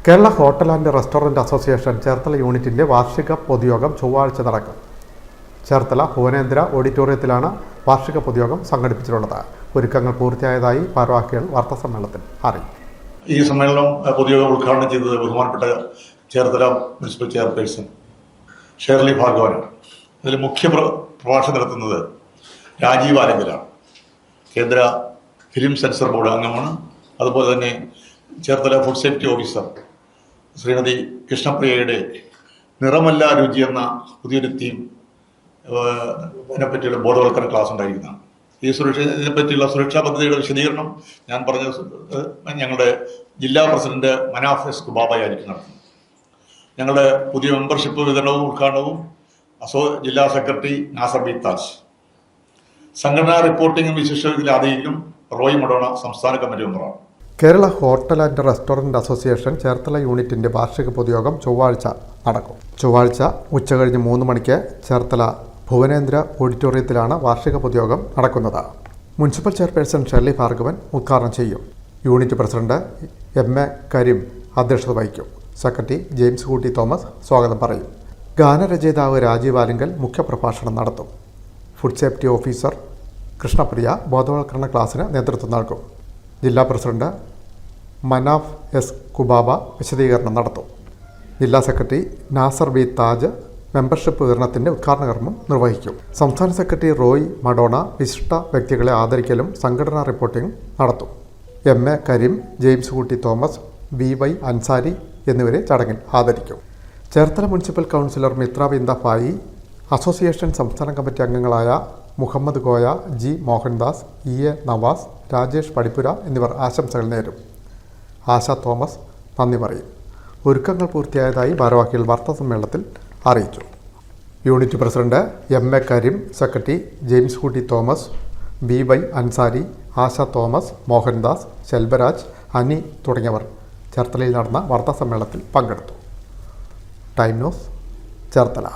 Kerala hotel and restaurant association Cherthala യൂണിറ്റിൻ്റെ വാർഷിക പൊതുയോഗം ചൊവ്വാഴ്ച നടക്കും. ചേർത്തല ഭുവനേന്ദ്ര ഓഡിറ്റോറിയത്തിലാണ് വാർഷിക പൊതുയോഗം സംഘടിപ്പിച്ചിട്ടുള്ളത്. ഒരുക്കങ്ങൾ പൂർത്തിയായതായി ഭാരവാഹികൾ വാർത്താസമ്മേളനത്തിൽ അറിയിച്ചു. ഈ സമ്മേളനം പൊതുയോഗം ഉദ്ഘാടനം ചെയ്തത് ബഹുമാനപ്പെട്ട ചേർത്തല മുനിസിപ്പൽ ചെയർപേഴ്സൺ ഷേർലി ഭാർഗവനാണ്. ഇതിൽ മുഖ്യ പ്രഭാഷണം നടത്തുന്നത് രാജീവ് ആലങ്കലാണ്. കേന്ദ്ര ഫിലിം സെൻസർ ബോർഡ് അംഗമാണ്. അതുപോലെ തന്നെ Cherthala food safety officer Shrimati കൃഷ്ണപ്രിയയുടെ നിറമല്ല രുചി എന്ന പുതിയൊരു തീം ഇതിനെപ്പറ്റിയുള്ള ബോധവൽക്കരണ ക്ലാസ് ഉണ്ടായിരിക്കുന്നതാണ്. ഇതിനെപ്പറ്റിയുള്ള സുരക്ഷാ പദ്ധതിയുടെ വിശദീകരണം ഞാൻ പറഞ്ഞ ഞങ്ങളുടെ ജില്ലാ പ്രസിഡന്റ് മനാഫ് എസ് കുബാബയായിരിക്കും നടത്തുന്നത്. ഞങ്ങളുടെ പുതിയ മെമ്പർഷിപ്പ് വിതരണവും ഉദ്ഘാടനവും ജില്ലാ സെക്രട്ടറി നാസർ ബി താജ്. സംഘടനാ റിപ്പോർട്ടിംഗും വിശിഷ്ട ആദ്യം റോയ് മഡോണ സംസ്ഥാന കമ്മിറ്റി മെമ്പറാണ്. Kerala hotel and restaurant association Cherthala യൂണിറ്റിൻ്റെ വാർഷിക പൊതുയോഗം ചൊവ്വാഴ്ച നടക്കും. ചൊവ്വാഴ്ച ഉച്ചകഴിഞ്ഞ് 3 മണിക്ക് ചേർത്തല ഭുവനേന്ദ്ര ഓഡിറ്റോറിയത്തിലാണ് വാർഷിക പൊതുയോഗം നടക്കുന്നത്. മുനിസിപ്പൽ ചെയർപേഴ്സൺ ഷേർലി ഭാർഗവൻ ഉദ്ഘാടനം ചെയ്യും. Unit president M A. കരീം അധ്യക്ഷത വഹിക്കും. സെക്രട്ടറി ജെയിംസ് കൂട്ടി തോമസ് സ്വാഗതം പറയും. ഗാനരചയിതാവ് രാജീവ് ആലിങ്കൽ മുഖ്യപ്രഭാഷണം നടത്തും. ഫുഡ് സേഫ്റ്റി ഓഫീസർ കൃഷ്ണപ്രിയ ബോധവൽക്കരണ ക്ലാസ്സിന് നേതൃത്വം നൽകും. ജില്ലാ പ്രസിഡന്റ് മനാഫ് എസ് കുബാബ വിശദീകരണം നടത്തും. ജില്ലാ secretary Nasar B Taj membership വിതരണത്തിൻ്റെ ഉദ്ഘാടന കർമ്മം നിർവഹിക്കും. സംസ്ഥാന സെക്രട്ടറി റോയ് മഡോണ വിശിഷ്ട വ്യക്തികളെ ആദരിക്കലും സംഘടനാ റിപ്പോർട്ടിംഗ് നടത്തും. M A. Kareem, James Kutty Thomas, V Y. Ansari എന്നിവരെ ചടങ്ങിൽ ആദരിക്കും. ചേർത്തല മുനിസിപ്പൽ കൗൺസിലർ മിത്ര വിന്ദഫായി, അസോസിയേഷൻ സംസ്ഥാന കമ്മിറ്റി അംഗങ്ങളായ മുഹമ്മദ് കോയ, ജി മോഹൻദാസ്, ഇ.എ. നവാസ്, രാജേഷ് പടിപ്പുര എന്നിവർ ആശംസകൾ നേരും. ആശ തോമസ് നന്ദി പറയും. ഒരുക്കങ്ങൾ പൂർത്തിയായതായി ഭാരവാഹികൾ വാർത്താസമ്മേളനത്തിൽ അറിയിച്ചു. Unit president M A. Kareem, secretary James Kutty Thomas, V Y. Ansari, Asha Thomas, Mohandas, Shelbaraj, Ani തുടങ്ങിയവർ ചേർത്തലയിൽ നടന്ന വാർത്താസമ്മേളനത്തിൽ പങ്കെടുത്തു. Time news, Cherthala.